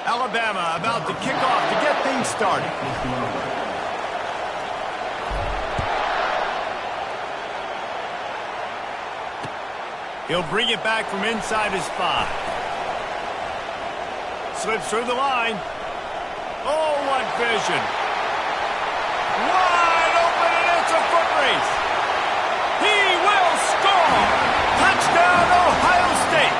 Alabama about to kick off to get things started. He'll bring it back from inside his 5. Slips through the line. Oh, what vision. Wide open, and it's a foot race. He will score. Touchdown, Ohio State.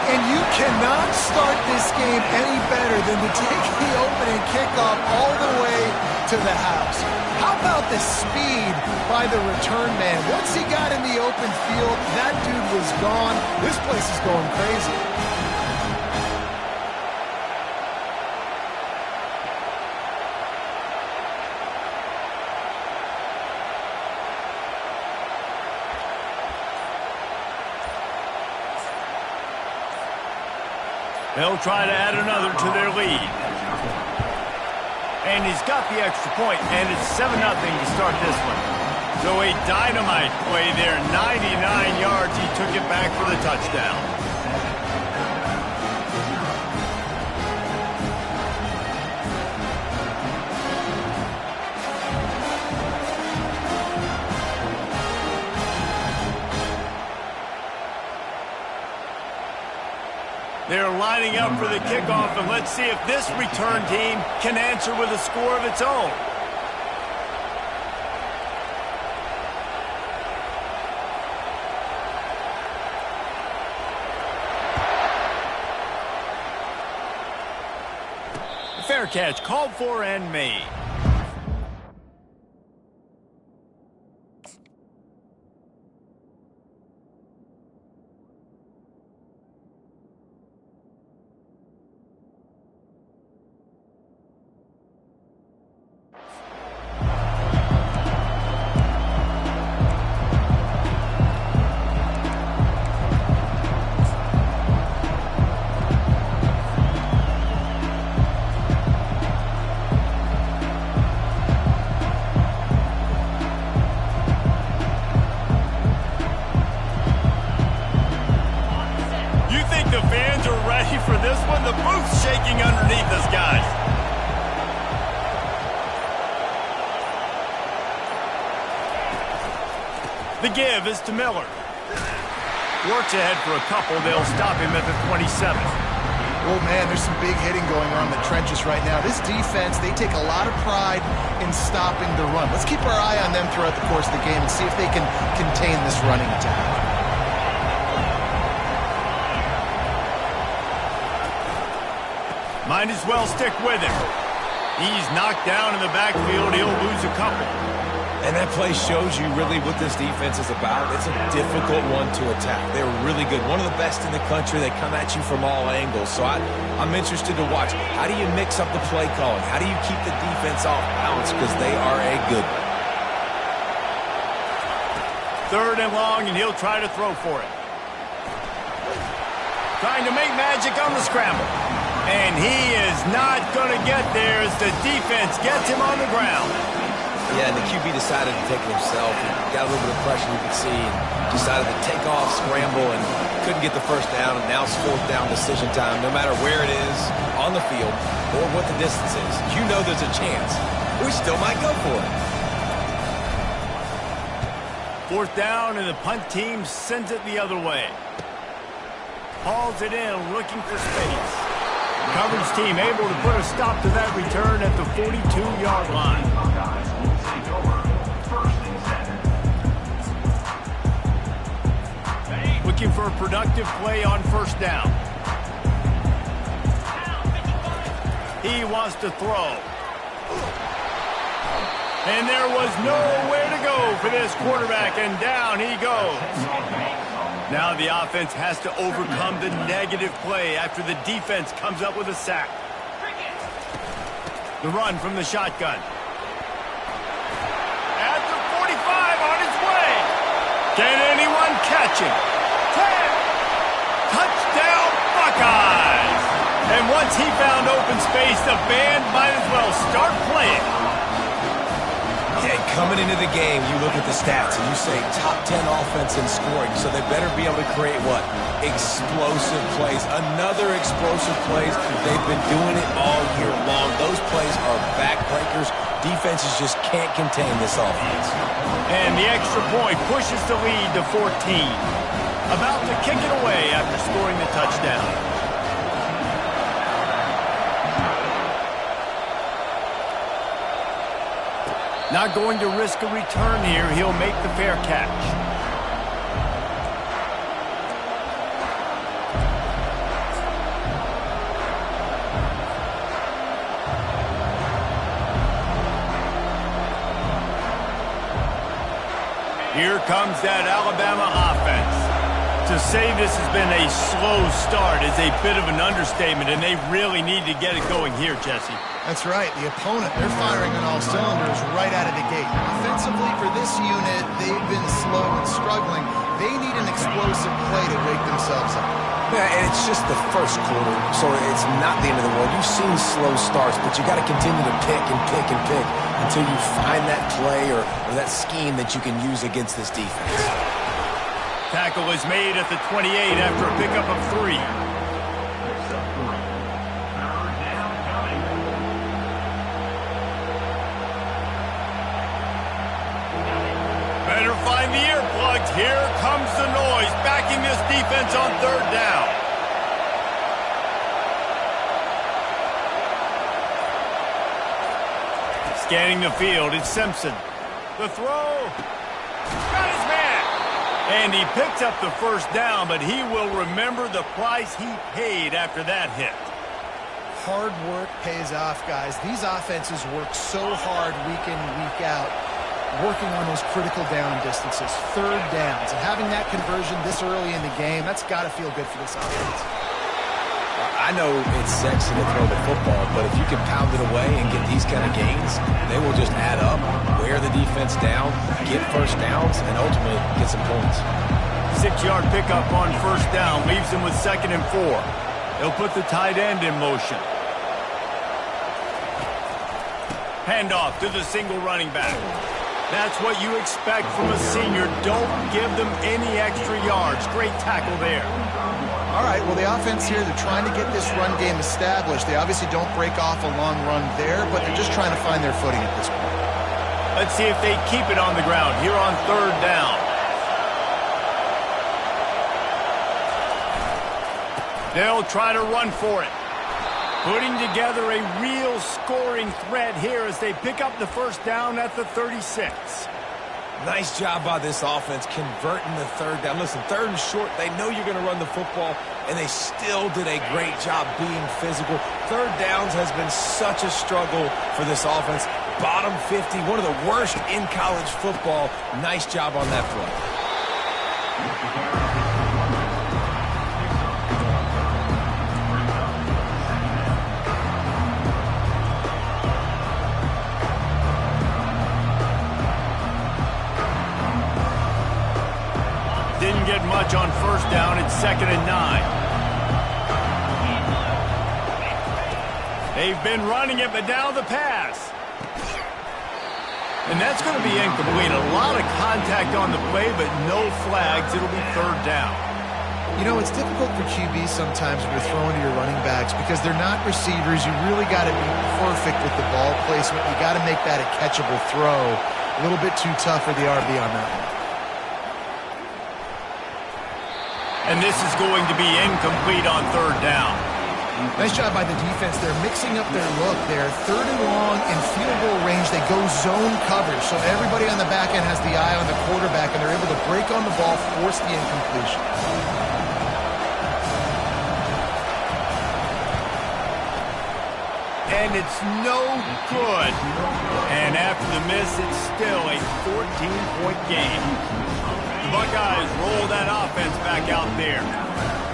And you cannot start this game any better than to take the opening kickoff all the way to the house. How about the speed by the return man? Once he got in the open field, that dude was gone. This place is going crazy. They'll try to add another to their lead. And he's got the extra point, and it's 7-0 to start this one. So a dynamite play there, 99 yards. He took it back for the touchdown. They're lining up for the kickoff, and let's see if this return team can answer with a score of its own. Fair catch, called for and made. For this one, the booth's shaking underneath us, guys. The give is to Miller. Works ahead for a couple. They'll stop him at the 27. Oh, man, there's some big hitting going on in the trenches right now. This defense, they take a lot of pride in stopping the run. Let's keep our eye on them throughout the course of the game and see if they can contain this running attack. Might as well stick with him. He's knocked down in the backfield. He'll lose a couple. And that play shows you really what this defense is about. It's a difficult one to attack. They're really good. One of the best in the country. They come at you from all angles. So I'm interested to watch. How do you mix up the play calling? How do you keep the defense off balance? Because they are a good one. 3rd and long, and he'll try to throw for it. Trying to make magic on the scramble. And he is not going to get there as the defense gets him on the ground. Yeah, and the QB decided to take it himself. He got a little bit of pressure, you can see, and decided to take off, scramble, and couldn't get the first down. And now it's 4th down decision time. No matter where it is on the field or what the distance is, you know there's a chance. We still might go for it. 4th down, and the punt team sends it the other way. Hauls it in, looking for space. Coverage team able to put a stop to that return at the 42-yard line. Looking for a productive play on 1st down. He wants to throw. And there was nowhere to go for this quarterback, and down he goes. Now the offense has to overcome the negative play after the defense comes up with a sack. The run from the shotgun. At the 45 on his way. Can anyone catch him? 10. Touchdown Buckeyes. And once he found open space, the band might as well start playing. Yeah, Coming into the game, you look at the stats and you say top 10 offense in scoring, so they better be able to create what? Explosive plays. Another explosive plays. They've been doing it all year long. Those plays are backbreakers. Defenses just can't contain this offense. And the extra point pushes the lead to 14. About to kick it away after scoring the touchdown. Not going to risk a return here. He'll make the fair catch. Here comes that Alabama offense. To say this has been a slow start is a bit of an understatement, and they really need to get it going here, Jesse. That's right. The opponent, they're firing on all cylinders right out of the gate. Offensively, for this unit, they've been slow and struggling. They need an explosive play to wake themselves up. Yeah, and it's just the first quarter, so it's not the end of the world. You've seen slow starts, but you got to continue to pick and pick and pick until you find that play or that scheme that you can use against this defense. Tackle is made at the 28 after a pickup of 3. Better find the earplugs. Here comes the noise, backing this defense on 3rd down. Scanning the field, it's Simpson. The throw. Got his man. And he picks up the 1st down, but he will remember the price he paid after that hit. Hard work pays off, guys. These offenses work so hard week in and week out, working on those critical down distances, 3rd downs. And having that conversion this early in the game, that's got to feel good for this offense. I know it's sexy to throw the football, but if you can pound it away and get these kind of gains, they will just add up, wear the defense down, get 1st downs, and ultimately get some points. 6-yard pickup on 1st down leaves them with 2nd and 4. They'll put the tight end in motion. Handoff to the single running back. That's what you expect from a senior. Don't give them any extra yards. Great tackle there. All right, well, the offense here, they're trying to get this run game established. They obviously don't break off a long run there, but they're just trying to find their footing at this point. Let's see if they keep it on the ground here on 3rd down. They'll try to run for it. Putting together a real scoring threat here as they pick up the 1st down at the 36. Nice job by this offense converting the 3rd down. Listen, 3rd and short, they know you're going to run the football, and they still did a great job being physical. 3rd downs has been such a struggle for this offense. Bottom 50, one of the worst in college football. Nice job on that play. Didn't get much on 1st down. It's 2nd and 9. They've been running it, but now the pass. And that's going to be incomplete. A lot of contact on the play, but no flags. It'll be 3rd down. You know, it's difficult for QBs sometimes when you're throwing to your running backs because they're not receivers. You really got to be perfect with the ball placement. You got to make that a catchable throw. A little bit too tough for the RB on that one. And this is going to be incomplete on 3rd down. Nice job by the defense. They're mixing up their look there. 3rd and long in field goal range. They go zone coverage. So everybody on the back end has the eye on the quarterback, and they're able to break on the ball, force the incompletion. And it's no good. And after the miss, it's still a 14-point game. The Buckeyes roll that offense back out there.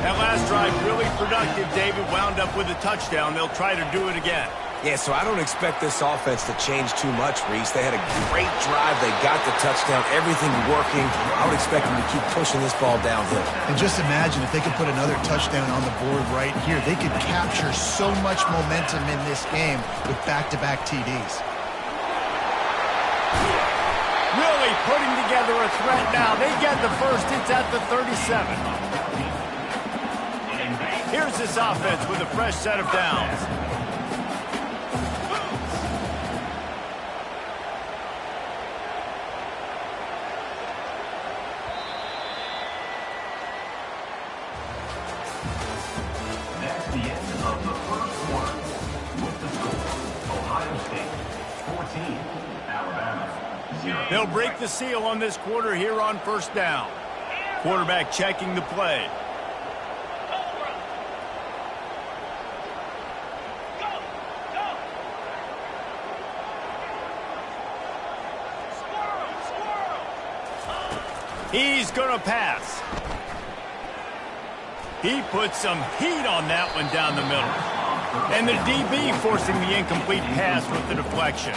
That last drive really productive. David wound up with a touchdown. They'll try to do it again. Yeah, so I don't expect this offense to change too much, Reese. They had a great drive. They got the touchdown. Everything working. I would expect them to keep pushing this ball downhill. And just imagine if they could put another touchdown on the board right here. They could capture so much momentum in this game with back-to-back TDs. putting together a threat now. They get the first. It's at the 37. Here's this offense with a fresh set of downs. That's the end of the first quarter. With the score, Ohio State 14, Alabama 0. They'll break the seal on this quarter here on first down. Quarterback checking the play. He's going to pass. He put some heat on that one down the middle. And the DB forcing the incomplete pass with the deflection.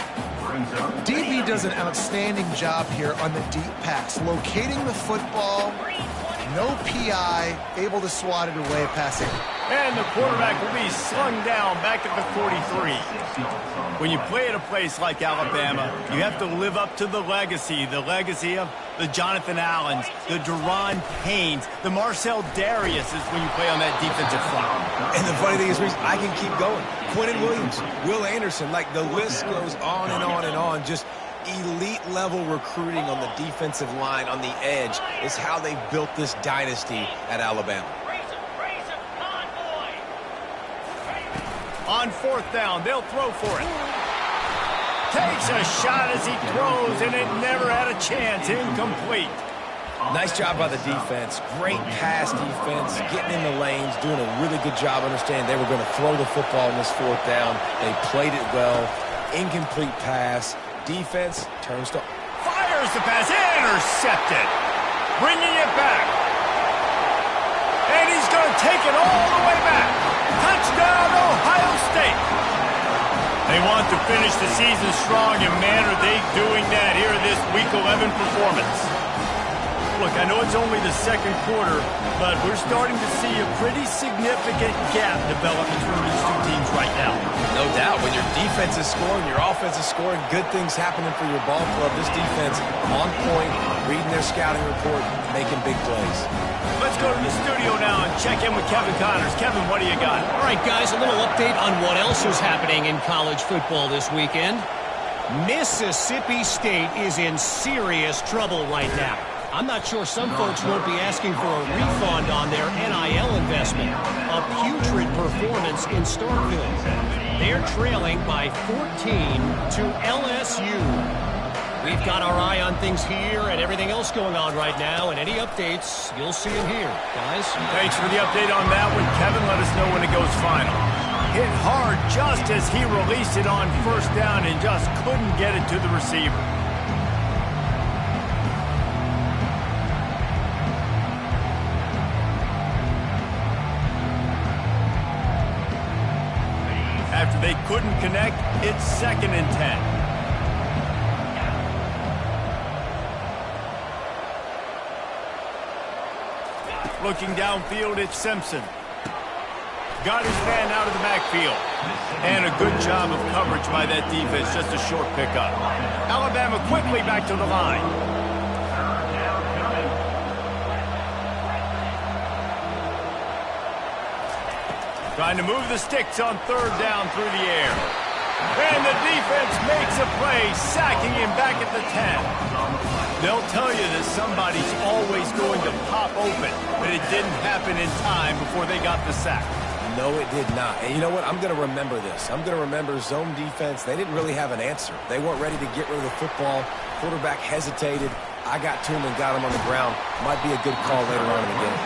DB does an outstanding job here on the deep pass, locating the football, no PI, able to swat it away passing. And the quarterback will be slung down back at the 43. When you play at a place like Alabama, you have to live up to the legacy of the Jonathan Allens, the Daron Paynes, the Marcel Dariuses when you play on that defensive front. And the funny thing is, Reese, I can keep going. Quentin Williams, Will Anderson, like the list goes on and on and on. Just elite level recruiting on the defensive line, on the edge, is how they built this dynasty at Alabama. On fourth down, they'll throw for it. Takes a shot as he throws, and it never had a chance. Incomplete. Nice job by the defense. Great pass defense, getting in the lanes, doing a really good job understanding they were going to throw the football in this fourth down. They played it well. Incomplete pass. Defense turns to... Fires the pass. Intercepted. Bringing it back. And he's going to take it all the way back. Touchdown, Ohio State. They want to finish the season strong, and man, are they doing that here in this Week 11 performance. Look, I know it's only the second quarter, but we're starting to see a pretty significant gap develop between these two teams right now. No doubt. When your defense is scoring, your offense is scoring, good things happening for your ball club. This defense on point, reading their scouting report, making big plays. Let's go to the studio now and check in with Kevin Connors. Kevin, what do you got? All right, guys, a little update on what else is happening in college football this weekend. Mississippi State is in serious trouble right now. I'm not sure some folks won't be asking for a refund on their NIL investment. A putrid performance in Starkville. They're trailing by 14 to LSU. We've got our eye on things here and everything else going on right now, and any updates, you'll see them here, guys. Thanks for the update on that one, Kevin. Let us know when it goes final. Hit hard just as he released it on first down and just couldn't get it to the receiver. After they couldn't connect, it's 2nd and 10. Looking downfield, it's Simpson. Got his man out of the backfield. And a good job of coverage by that defense, just a short pickup. Alabama quickly back to the line. Trying to move the sticks on third down through the air. And the defense makes a play, sacking him back at the 10. They'll tell you that somebody's always going to pop open, but it didn't happen in time before they got the sack. No, it did not. And you know what? I'm going to remember this. I'm going to remember zone defense. They didn't really have an answer. They weren't ready to get rid of the football. Quarterback hesitated. I got to him and got him on the ground. Might be a good call later on in the game.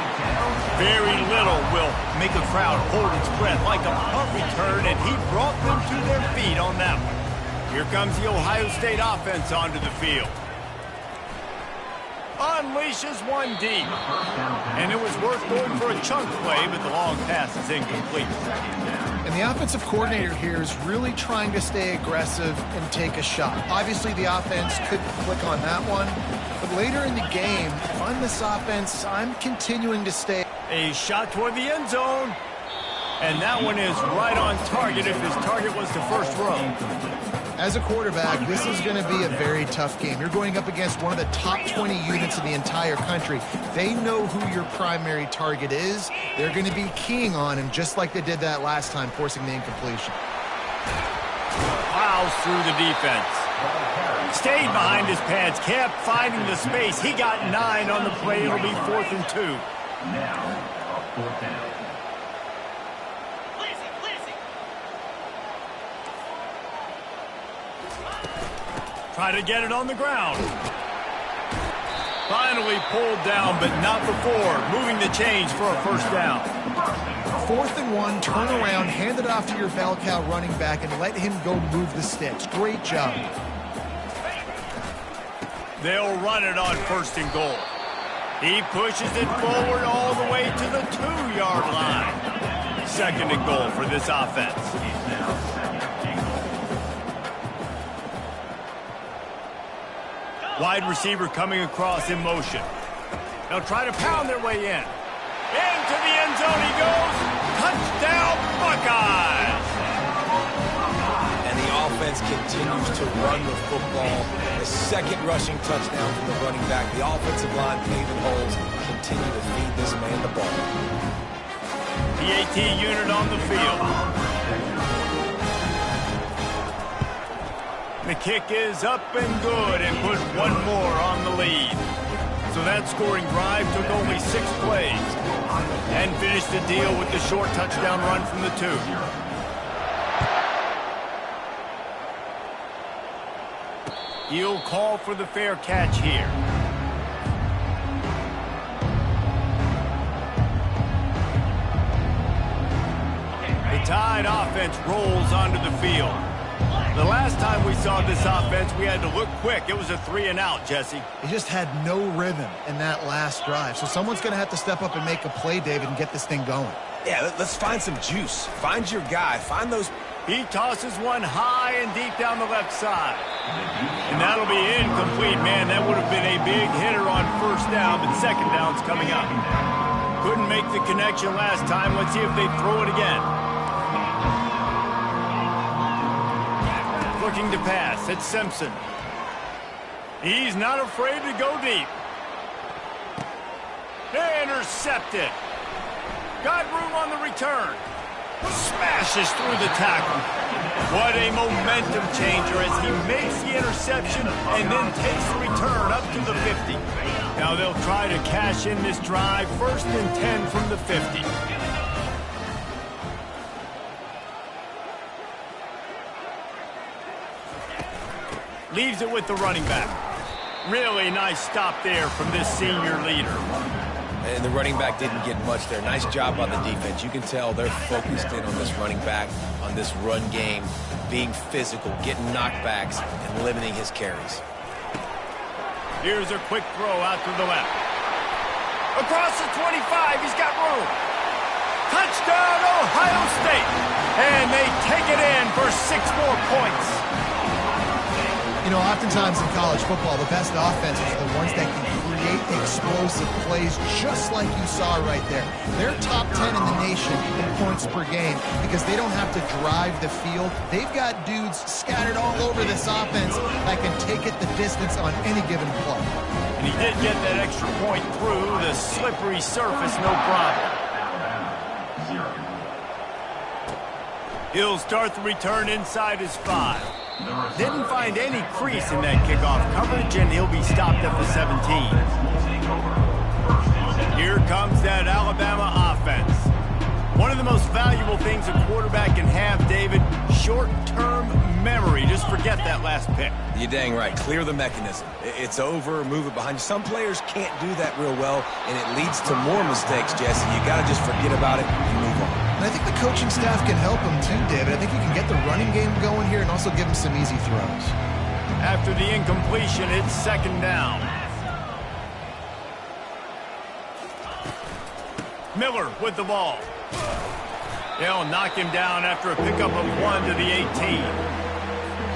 Very little will make a crowd hold its breath like a punt return, and he brought them to their feet on that one. Here comes the Ohio State offense onto the field. Unleashes one deep. And it was worth going for a chunk play, but the long pass is incomplete. And the offensive coordinator here is really trying to stay aggressive and take a shot. Obviously, the offense could click on that one. But later in the game, on this offense, I'm continuing to stay. A shot toward the end zone. And that one is right on target if his target was the first row. As a quarterback, this is going to be a very tough game. You're going up against one of the top 20 units in the entire country. They know who your primary target is. They're going to be keying on him, just like they did that last time, forcing the incompletion. Plows through the defense. Stayed behind his pads, kept finding the space. He got 9 on the play. It'll be 4th and 2. Now, a 4th down. Try to get it on the ground. Finally pulled down, but not before. Moving the chains for a first down. 4th and 1, turn around, hand it off to your bell cow running back, and let him go move the sticks. Great job. They'll run it on 1st and goal. He pushes it forward all the way to the 2-yard line. 2nd and goal for this offense. Wide receiver coming across in motion. They'll try to pound their way in. Into the end zone he goes. Touchdown, Buckeyes! And the offense continues to run the football. The 2nd rushing touchdown from the running back. The offensive line paving holes. Continue to feed this man the ball. The AT unit on the field. The kick is up and good and put one more on the lead. So that scoring drive took only 6 plays and finished the deal with the short touchdown run from the 2. He'll call for the fair catch here. The Tide offense rolls onto the field. The last time we saw this offense, we had to look quick. It was a 3-and-out, Jesse. He just had no rhythm in that last drive. So someone's going to have to step up and make a play, David, and get this thing going. Yeah, let's find some juice. Find your guy. Find those. He tosses one high and deep down the left side. And that'll be incomplete, man. That would have been a big hitter on 1st down, but 2nd down's coming up. Couldn't make the connection last time. Let's see if they throw it again. Looking to pass. It's Simpson. He's not afraid to go deep. Intercepted. Got room on the return. Smashes through the tackle. What a momentum changer as he makes the interception and then takes the return up to the 50. Now they'll try to cash in this drive. 1st and 10 from the 50. Leaves it with the running back. Really nice stop there from this senior leader. And the running back didn't get much there. Nice job by the defense. You can tell they're focused in on this running back, on this run game, being physical, getting knockbacks, and limiting his carries. Here's a quick throw out to the left. Across the 25, he's got room. Touchdown, Ohio State. And they take it in for 6 more points. You know, oftentimes in college football, the best offenses are the ones that can create explosive plays just like you saw right there. They're top 10 in the nation in points per game because they don't have to drive the field. They've got dudes scattered all over this offense that can take it the distance on any given play. And he did get that extra point through the slippery surface, no problem. He'll start the return inside his 5. Didn't find any crease in that kickoff coverage, and he'll be stopped at the 17. Here comes that Alabama offense. One of the most valuable things a quarterback can have, David, short-term memory. Just forget that last pick. You're dang right. Clear the mechanism. It's over, move it behind you. Some players can't do that real well, and it leads to more mistakes, Jesse. You got to just forget about it and move on. And I think the coaching staff can help him too, David. I think you can get the running game going here and also give him some easy throws. After the incompletion, it's 2nd down. Miller with the ball. They'll knock him down after a pickup of 1 to the 18.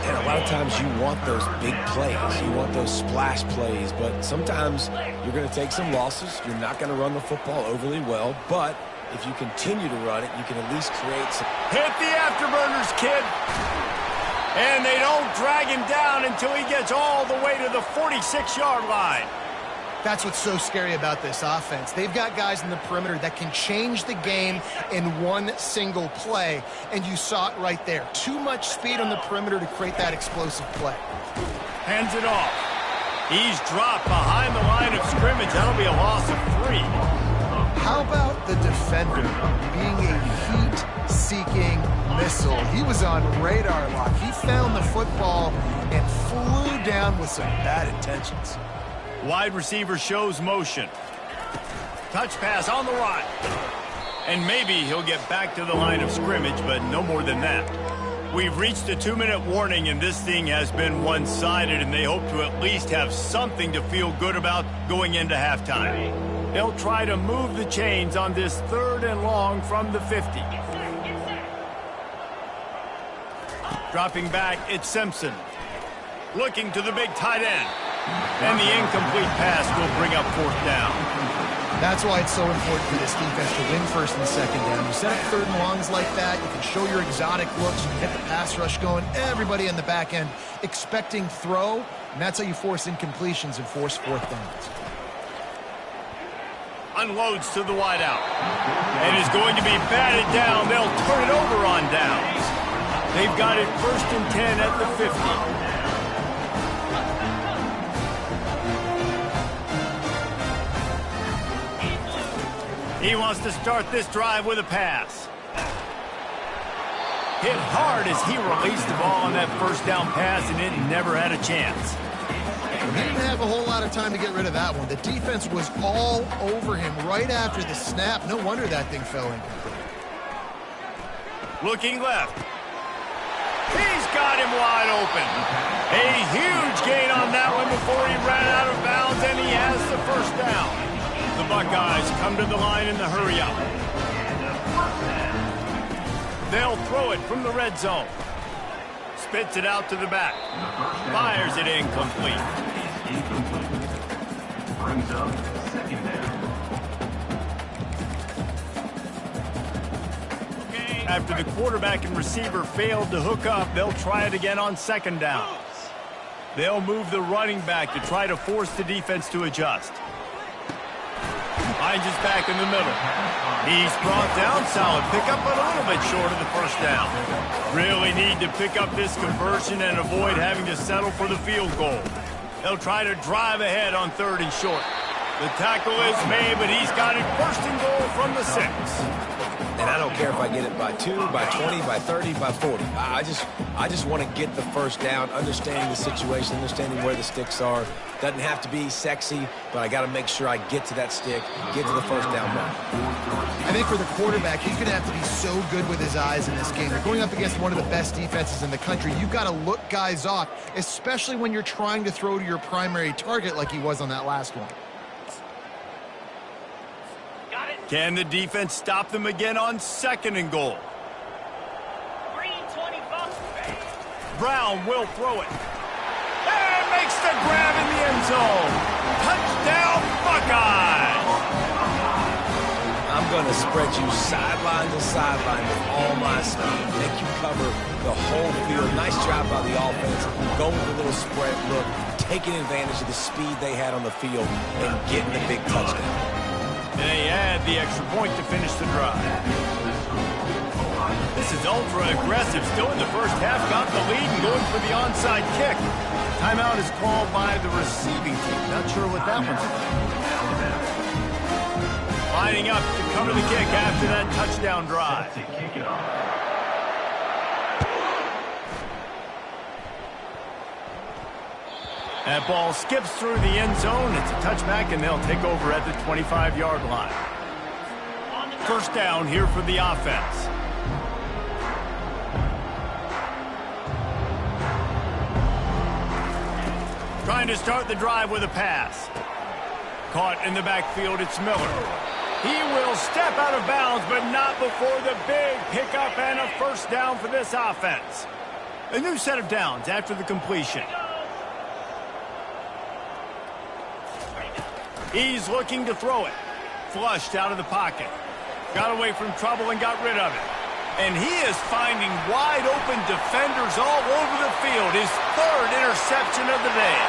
And a lot of times you want those big plays. You want those splash plays. But sometimes you're going to take some losses. You're not going to run the football overly well. But if you continue to run it, you can at least create some... Hit the afterburners, kid. And they don't drag him down until he gets all the way to the 46-yard line. That's what's so scary about this offense. They've got guys in the perimeter that can change the game in one single play, and you saw it right there. Too much speed on the perimeter to create that explosive play. Hands it off. He's dropped behind the line of scrimmage. That'll be a loss of 3. How about the defender being a heat-seeking missile? He was on radar lock. He found the football and flew down with some bad intentions. Wide receiver shows motion. Touch pass on the run. And maybe he'll get back to the line of scrimmage, but no more than that. We've reached a 2-minute warning, and this thing has been one-sided, and they hope to at least have something to feel good about going into halftime. They'll try to move the chains on this 3rd and long from the 50. Dropping back, it's Simpson. Looking to the big tight end. And the incomplete pass will bring up 4th down. That's why it's so important for this defense to win 1st and 2nd down. You set up 3rd and longs like that, you can show your exotic looks, you can get the pass rush going, everybody in the back end expecting throw, and that's how you force incompletions and force 4th downs. Unloads to the wideout. And is going to be batted down. They'll turn it over on downs. They've got it 1st and 10 at the 50. He wants to start this drive with a pass. Hit hard as he released the ball on that 1st down pass, and it never had a chance. He didn't have a whole lot of time to get rid of that one. The defense was all over him right after the snap. No wonder that thing fell in. Looking left. He's got him wide open. A huge gain on that one before he ran out of bounds, and he has the 1st down. The Buckeyes come to the line in the hurry-up. They'll throw it from the red zone. Spits it out to the back. Fires it incomplete. Brings up 2nd down. After the quarterback and receiver failed to hook up, they'll try it again on 2nd down. They'll move the running back to try to force the defense to adjust. Hines is back in the middle. He's brought down, solid pickup, but a little bit short of the 1st down. Really need to pick up this conversion and avoid having to settle for the field goal. They'll try to drive ahead on 3rd and short. The tackle is made, but he's got it 1st and goal from the 6. And I don't care if I get it by 2, by 20, by 30, by 40. I just want to get the 1st down, understanding the situation, understanding where the sticks are. Doesn't have to be sexy, but I got to make sure I get to that stick, get to the 1st down mark. I think for the quarterback, he's going to have to be so good with his eyes in this game. They're going up against one of the best defenses in the country. You've got to look guys off, especially when you're trying to throw to your primary target like he was on that last one. Can the defense stop them again on 2nd and goal? Brown will throw it. And makes the grab in the end zone. Touchdown, Buckeyes! I'm going to spread you sideline to sideline with all my speed. Make you cover the whole field. Nice job by the offense. Going with a little spread look, taking advantage of the speed they had on the field, and getting the big touchdown. And they add the extra point to finish the drive. This is ultra-aggressive. Still in the 1st half. Got the lead and going for the onside kick. Timeout is called by the receiving team. Not sure what that one's about. Lining up to cover the kick after that touchdown drive. That ball skips through the end zone. It's a touchback, and they'll take over at the 25-yard line. 1st down here for the offense. Trying to start the drive with a pass. Caught in the backfield, it's Miller. He will step out of bounds, but not before the big pickup and a 1st down for this offense. A new set of downs after the completion. He's looking to throw it. Flushed out of the pocket. Got away from trouble and got rid of it. And he is finding wide-open defenders all over the field. His third interception of the day.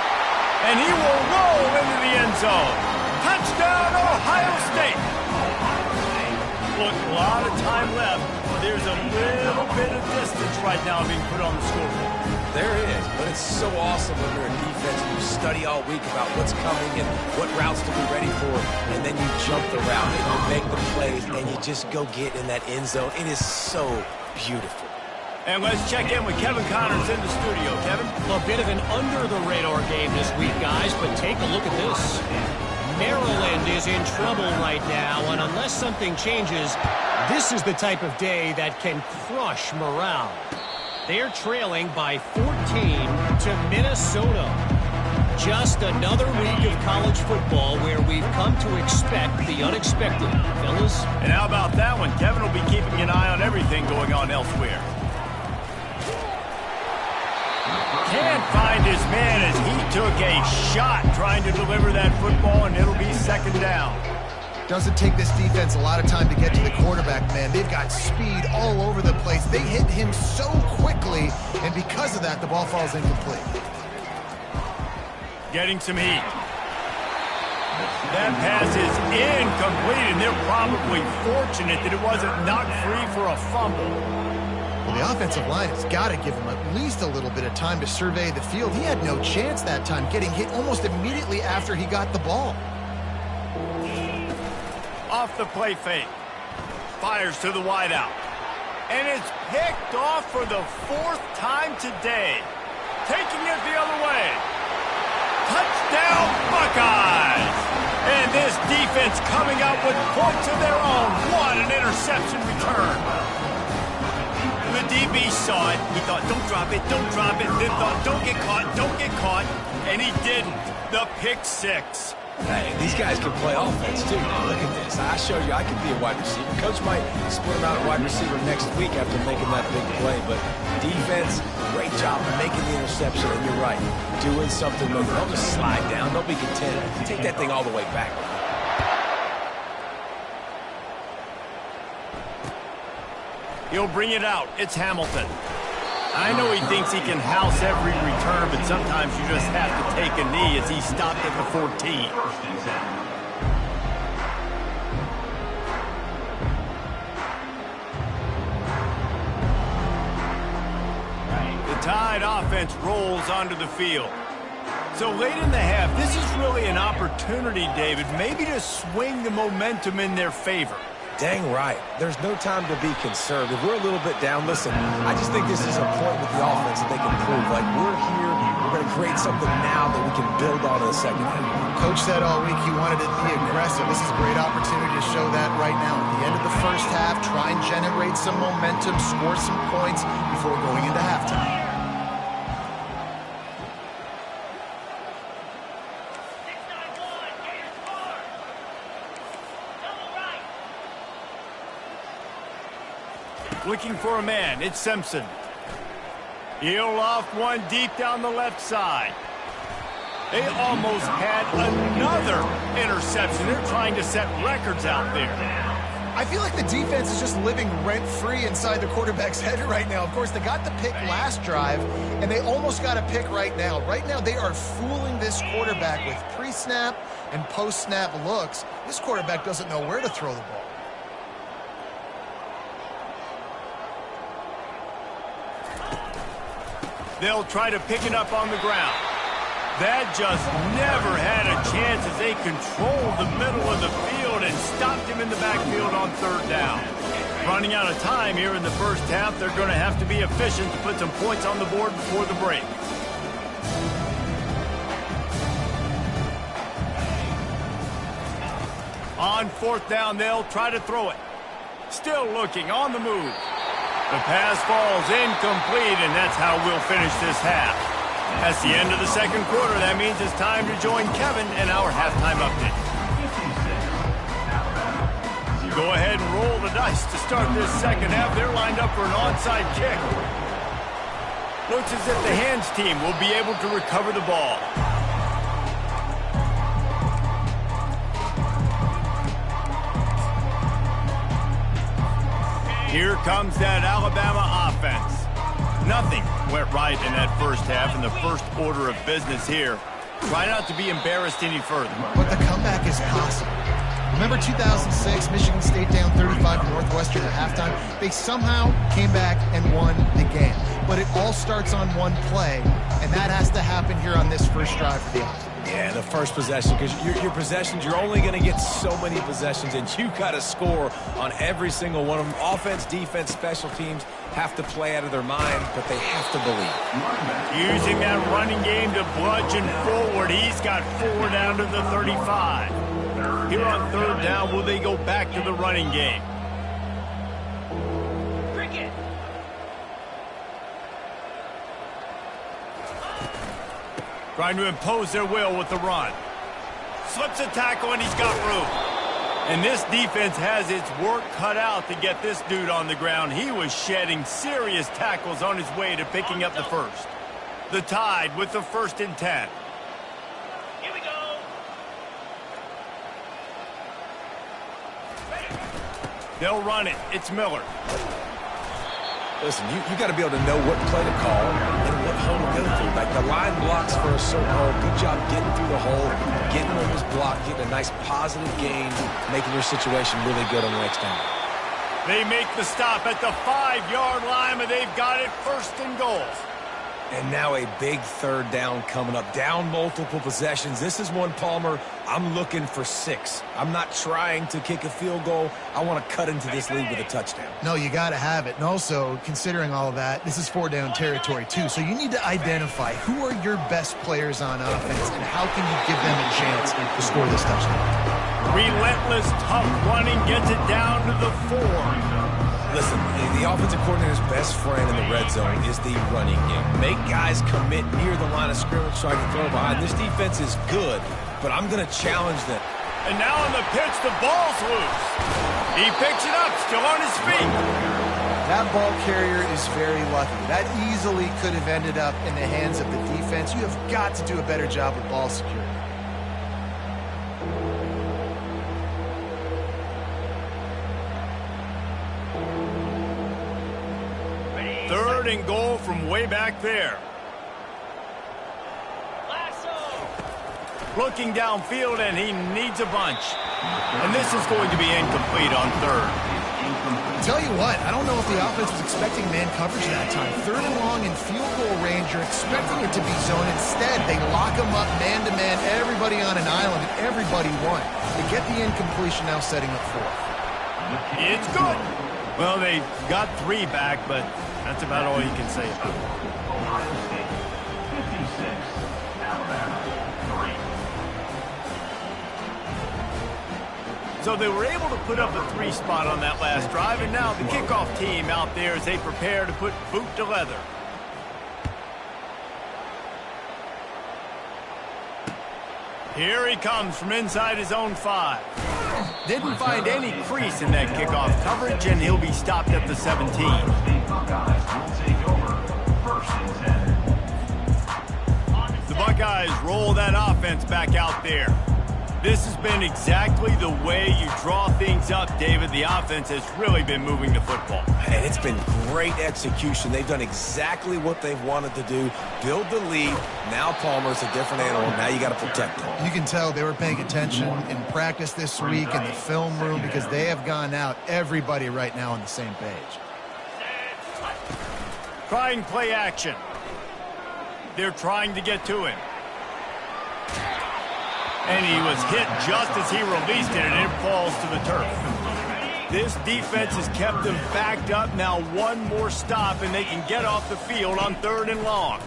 And he will roll into the end zone. Touchdown, Ohio State. Look, a lot of time left. There's a little bit of distance right now being put on the scoreboard. There is, but it's so awesome when you're a defense and you study all week about what's coming and what routes to be ready for, and then you jump the route and you make the plays and you just go get in that end zone. It is so beautiful. And let's check in with Kevin Connors in the studio. Kevin? A bit of an under-the-radar game this week, guys, but take a look at this. Maryland is in trouble right now, and unless something changes, this is the type of day that can crush morale. They're trailing by 14 to Minnesota. Just another week of college football where we've come to expect the unexpected, fellas. And how about that one? Kevin will be keeping an eye on everything going on elsewhere. Can't find his man as he took a shot trying to deliver that football, and it'll be second down. Doesn't take this defense a lot of time to get to the quarterback, man. They've got speed all over the place. They hit him so quickly, and because of that, the ball falls incomplete. Getting some heat. That pass is incomplete, and they're probably fortunate that it wasn't knocked free for a fumble. Well, the offensive line has got to give him at least a little bit of time to survey the field. He had no chance that time, getting hit almost immediately after he got the ball. Off the play fake. Fires to the wideout. And it's picked off for the fourth time today. Taking it the other way. Touchdown, Buckeyes! And this defense coming out with points of their own. What an interception return. The DB saw it. He thought, don't drop it, don't drop it. Then thought, don't get caught, don't get caught. And he didn't. The pick six. Hey, these guys can play offense, too. Now, look at this. I showed you I can be a wide receiver. Coach might split him out at wide receiver next week after making that big play. But defense, great job of making the interception. And you're right, doing something with it. Don't just slide down. Don't be content. Take that thing all the way back. He'll bring it out. It's Hamilton. I know he thinks he can house every return, but sometimes you just have to take a knee as he stopped at the 14. First and 10. The Tide offense rolls onto the field. So late in the half, this is really an opportunity, David, maybe to swing the momentum in their favor. Dang right. There's no time to be concerned. If we're a little bit down, listen, I just think this is a point with the offense that they can prove. Like, we're here, we're going to create something now that we can build on in the second half. Coach said all week he wanted to be aggressive. This is a great opportunity to show that right now. At the end of the first half, try and generate some momentum, score some points before going into halftime. Looking for a man. It's Simpson. He'll off one deep down the left side. They almost had another interception. They're trying to set records out there. I feel like the defense is just living rent-free inside the quarterback's head right now. Of course, they got the pick last drive, and they almost got a pick right now. Right now, they are fooling this quarterback with pre-snap and post-snap looks. This quarterback doesn't know where to throw the ball. They'll try to pick it up on the ground. That just never had a chance as they controlled the middle of the field and stopped him in the backfield on third down. Running out of time here in the first half, they're going to have to be efficient to put some points on the board before the break. On fourth down, they'll try to throw it. Still looking on the move. The pass falls incomplete, and that's how we'll finish this half. That's the end of the second quarter. That means it's time to join Kevin in our halftime update. Go ahead and roll the dice to start this second half. They're lined up for an onside kick. Looks as if the hands team will be able to recover the ball. Here comes that Alabama offense. Nothing went right in that first half, and the first order of business here. Try not to be embarrassed any further. But the comeback is possible. Remember 2006, Michigan State down 35 to Northwestern at halftime? They somehow came back and won the game. But it all starts on one play, and that has to happen here on this first drive for the offense. Yeah, the first possession, because your possessions, you're only going to get so many possessions, and you got to score on every single one of them. Offense, defense, special teams have to play out of their mind, but they have to believe. Using that running game to bludgeon forward. He's got 4 down to the 35. Here on third down, will they go back to the running game? Trying to impose their will with the run. Slips a tackle, and he's got room. And this defense has its work cut out to get this dude on the ground. He was shedding serious tackles on his way to picking up the first. The Tide with the 1st and 10. Here we go. They'll run it. It's Miller. Listen, you got to be able to know what play to call and what hole to go through. Like the line blocks for a certain hole. Good job getting through the hole, getting on this block, getting a nice positive gain, making your situation really good on the next down. They make the stop at the 5-yard line, but they've got it 1st and goal. And now a big third down coming up. Down multiple possessions. This is one, Palmer, I'm looking for 6. I'm not trying to kick a field goal. I want to cut into this lead with a touchdown. No, you got to have it. And also, considering all of that, this is 4-down territory, too. So you need to identify who are your best players on offense and how can you give them a chance to score this touchdown. Relentless, tough running gets it down to the 4. Listen, the offensive coordinator's best friend in the red zone is the running game. Make guys commit near the line of scrimmage so I can throw behind. This defense is good, but I'm going to challenge them. And now on the pitch, the ball's loose. He picks it up, still on his feet. That ball carrier is very lucky. That easily could have ended up in the hands of the defense. You have got to do a better job with ball security. Third and goal from way back there. Looking downfield, and he needs a bunch. And this is going to be incomplete on third. Tell you what, I don't know if the offense was expecting man coverage that time. 3rd and long in field goal range, you're expecting it to be zone. Instead, they lock them up man-to-man, everybody on an island, and everybody won. They get the incompletion now setting up 4th. It's good. Well, they got 3 back, but that's about all you can say about it. Ohio State, 56, Alabama, 3. So they were able to put up a 3 spot on that last drive, and now the kickoff team out there as they prepare to put boot to leather. Here he comes from inside his own 5. Didn't find any crease in that kickoff coverage, and he'll be stopped at the 17. The Buckeyes roll that offense back out there. This has been exactly the way you draw things up, David. The offense has really been moving the football. And it's been great execution. They've done exactly what they've wanted to do. Build the lead. Now Palmer's a different animal. Now you got to protect him. You can tell they were paying attention in practice this week in the film room because they have gone out, everybody right now on the same page. Trying play action. They're trying to get to him. And he was hit just as he released it, and it falls to the turf. This defense has kept them backed up. Now one more stop, and they can get off the field on 3rd and long.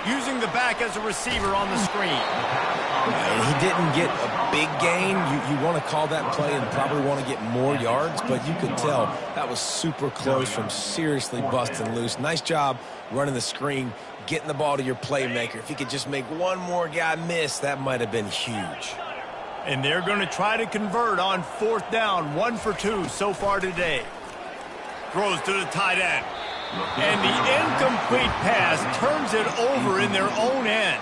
Using the back as a receiver on the screen. And he didn't get a big gain. You want to call that play and probably want to get more yards, but you could tell that was super close from seriously busting loose. Nice job running the screen, getting the ball to your playmaker. If he could just make one more guy miss, that might have been huge. And they're going to try to convert on 4th down. 1 for 2 so far today. Throws to the tight end. And the incomplete pass turns it over in their own end.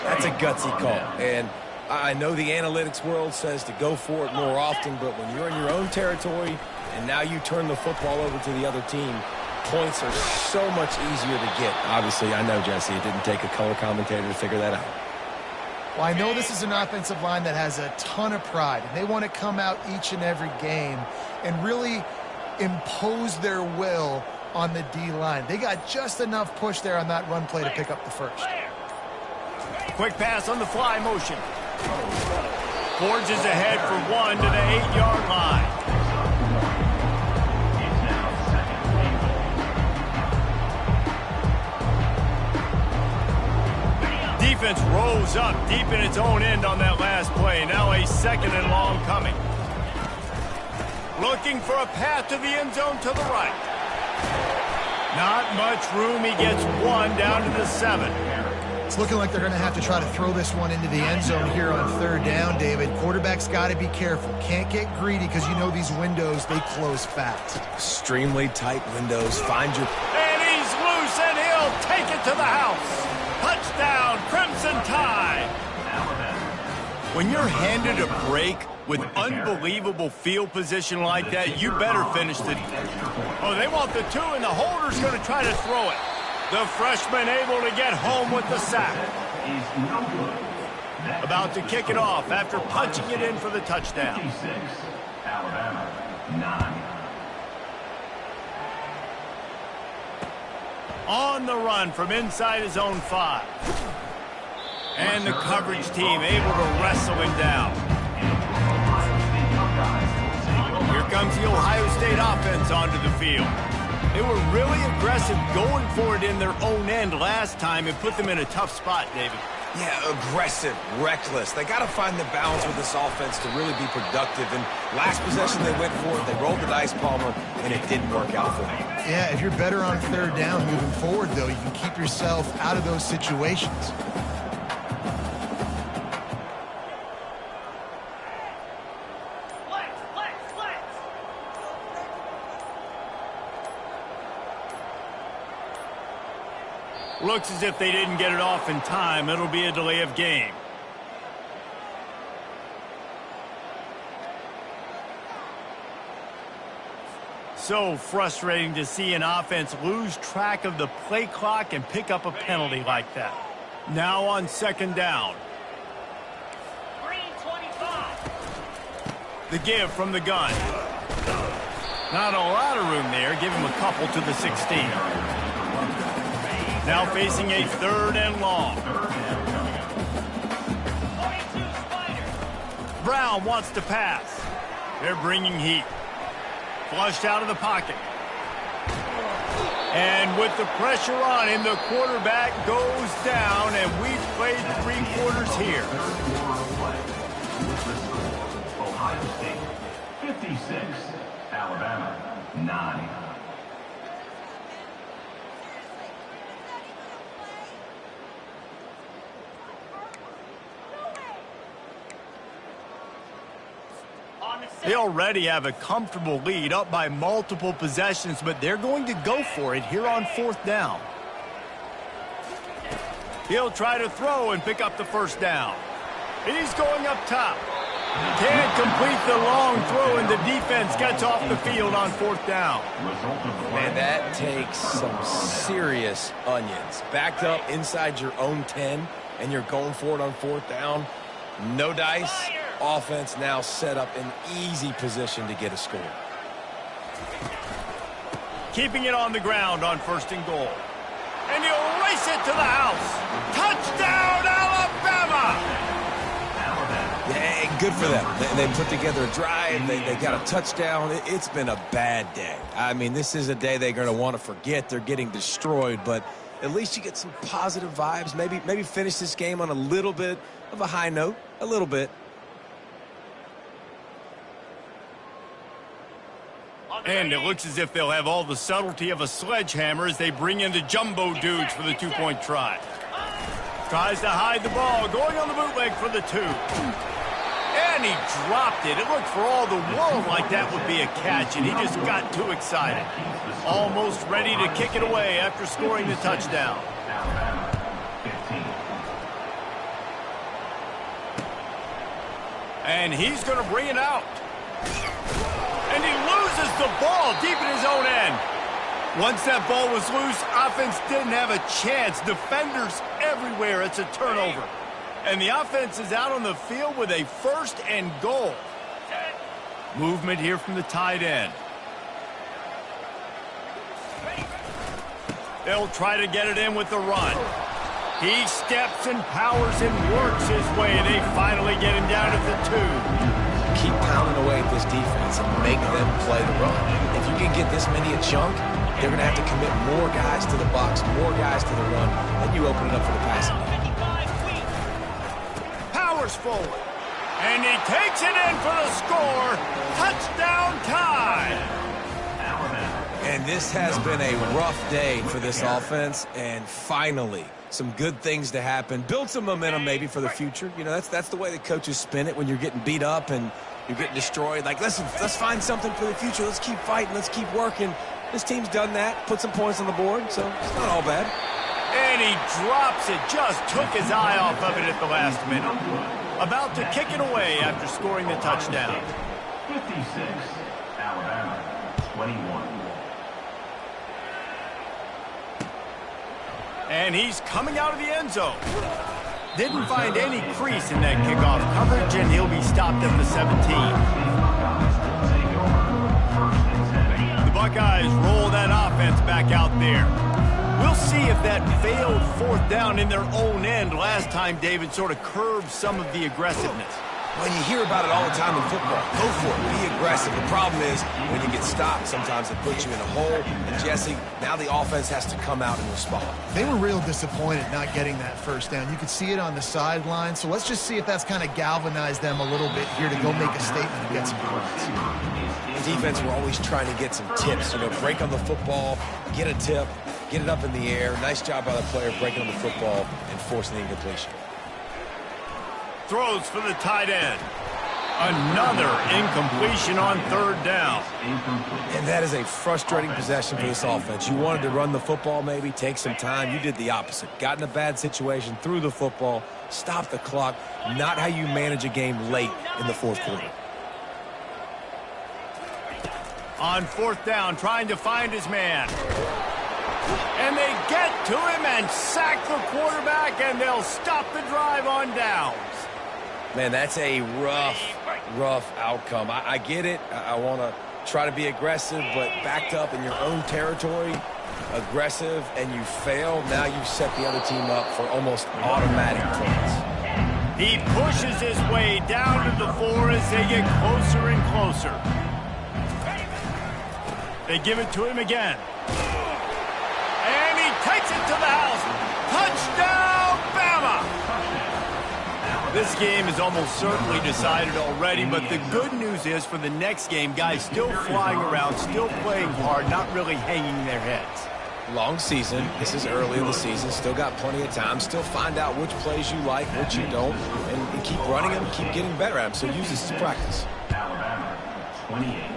That's a gutsy call. And I know the analytics world says to go for it more often, but when you're in your own territory and now you turn the football over to the other team, points are so much easier to get. Obviously, I know, Jesse, it didn't take a color commentator to figure that out. Well, I know this is an offensive line that has a ton of pride, and they want to come out each and every game and really impose their will on the D-line. They got just enough push there on that run play to pick up the first. Quick pass on the fly motion. Forges ahead for 1 to the 8-yard line. Defense rolls up deep in its own end on that last play. Now a 2nd and long coming. Looking for a path to the end zone to the right. Not much room. He gets 1 down to the 7. It's looking like they're going to have to try to throw this one into the end zone here on 3rd down, David. Quarterback's got to be careful. Can't get greedy because you know these windows, they close fast. Extremely tight windows. Find your... And he's loose, and he'll take it to the house. Touchdown, Crimson Tide. When you're handed a break with unbelievable field position like that, you better finish the... Oh, they want the 2, and the holder's going to try to throw it. The freshman able to get home with the sack. About to kick it off after punching it in for the touchdown. 56, Alabama, 9. On the run from inside his own 5. And the coverage team able to wrestle him down. Here comes the Ohio State offense onto the field. They were really aggressive going for it in their own end last time and put them in a tough spot, David. Yeah, aggressive, reckless. They got to find the balance with this offense to really be productive. And last possession they went for it. They rolled the dice, Palmer, and it didn't work out for them. Yeah, if you're better on 3rd down moving forward, though, you can keep yourself out of those situations. Looks as if they didn't get it off in time. It'll be a delay of game. So frustrating to see an offense lose track of the play clock and pick up a penalty like that. Now on 2nd down. The give from the gun. Not a lot of room there. Give him a couple to the 16. Now facing a 3rd and long. Brown wants to pass. They're bringing heat. Flushed out of the pocket. And with the pressure on him, the quarterback goes down, and we've played 3 quarters here. Ohio State, 56, Alabama, 9. They already have a comfortable lead, up by multiple possessions, but they're going to go for it here on 4th down. He'll try to throw and pick up the 1st down. He's going up top. Can't complete the long throw, and the defense gets off the field on 4th down. Man, that takes some serious onions. Backed up inside your own 10, and you're going for it on 4th down. No dice. Offense now set up in easy position to get a score. Keeping it on the ground on 1st and goal. And he'll race it to the house. Touchdown, Alabama! Yeah, good for them. They put together a drive. They got a touchdown. It's been a bad day. I mean, this is a day they're going to want to forget. They're getting destroyed, but at least you get some positive vibes. Maybe finish this game on a little bit of a high note. A little bit. And it looks as if they'll have all the subtlety of a sledgehammer as they bring in the jumbo dudes for the 2-point try. Tries to hide the ball, going on the bootleg for the 2. And he dropped it. It looked for all the world like that would be a catch, and he just got too excited. Almost ready to kick it away after scoring the touchdown. And he's going to bring it out. And he loses the ball deep in his own end. Once that ball was loose, offense didn't have a chance. Defenders everywhere. It's a turnover. And the offense is out on the field with a 1st and goal. Movement here from the tight end. They'll try to get it in with the run. He steps and powers and works his way. They finally get him down at the 2. Keep pounding away at this defense and make them play the run. If you can get this many a chunk, they're going to have to commit more guys to the box, more guys to the run, then you open it up for the passing game. Powers forward. And he takes it in for the score. Touchdown tie. And this has been a rough day for this offense, and finally, some good things to happen. Build some momentum maybe for the future. You know, that's the way the coaches spin it when you're getting beat up and you're getting destroyed. Like, listen, let's find something for the future. Let's keep fighting. Let's keep working. This team's done that, put some points on the board, so it's not all bad. And he drops it, just took his eye off of it at the last minute. About to kick it away after scoring the touchdown. 56, Alabama, 21. And he's coming out of the end zone. Didn't find any crease in that kickoff coverage, and he'll be stopped at the 17. Buckeyes roll that offense back out there. We'll see if that failed 4th down in their own end last time David sort of curbed some of the aggressiveness. Well, you hear about it all the time in football. Go for it. Be aggressive. The problem is when you get stopped, sometimes it puts you in a hole. And, Jesse, now the offense has to come out and respond. They were real disappointed not getting that 1st down. You could see it on the sideline. So let's just see if that's kind of galvanized them a little bit here to go make a statement and get some points. Defense, we're always trying to get some tips. You know, break on the football, get a tip, get it up in the air. Nice job by the player breaking on the football and forcing the incompletion. Throws for the tight end. Another incompletion on 3rd down. And that is a frustrating possession for this offense. You wanted to run the football maybe, take some time. You did the opposite. Got in a bad situation, threw the football, stopped the clock. Not how you manage a game late in the 4th quarter. On 4th down, trying to find his man. And they get to him and sack the quarterback, and they'll stop the drive on downs. Man, that's a rough outcome. I get it. I want to try to be aggressive, but backed up in your own territory, aggressive, and you fail. Now you've set the other team up for almost automatic points. He pushes his way down to the 4 as they get closer and closer. They give it to him again. And he takes it to the house. Touchdown, Bama! This game is almost certainly decided already, but the good news is for the next game, guys still flying around, still playing hard, not really hanging their heads. Long season. This is early in the season. Still got plenty of time. Still find out which plays you like, which you don't, and keep running them, keep getting better at them. So use this as practice. Alabama, 28.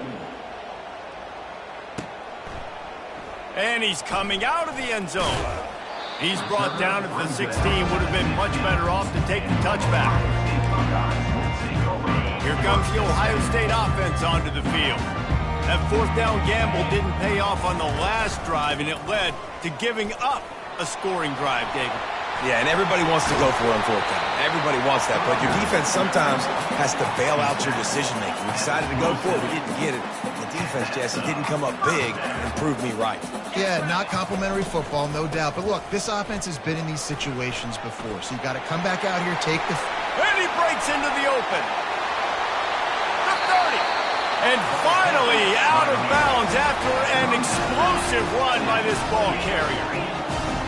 And he's coming out of the end zone. He's brought down at the 16. Would have been much better off to take the touchback. Here comes the Ohio State offense onto the field. That 4th down gamble didn't pay off on the last drive, and it led to giving up a scoring drive, David. Yeah, and everybody wants to go for it on 4th down. Everybody wants that, but your defense sometimes has to bail out your decision-making. We decided to go for it. We didn't get it. The defense, Jesse, didn't come up big and prove me right. Yeah, not complimentary football, no doubt. But look, this offense has been in these situations before, so you got to come back out here, take the... And he breaks into the open. The 30. And finally out of bounds after an explosive run by this ball carrier.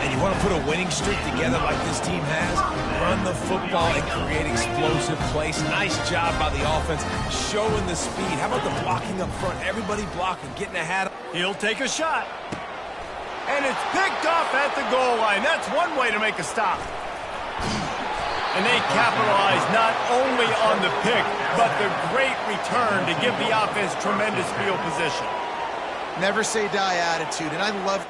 And you want to put a winning streak together like this team has, run the football and create explosive plays. Nice job by the offense, showing the speed. How about the blocking up front? Everybody blocking, getting ahead. He'll take a shot. And it's picked off at the goal line. That's one way to make a stop. And they capitalize not only on the pick, but the great return to give the offense tremendous field position. Never say die attitude, and I love...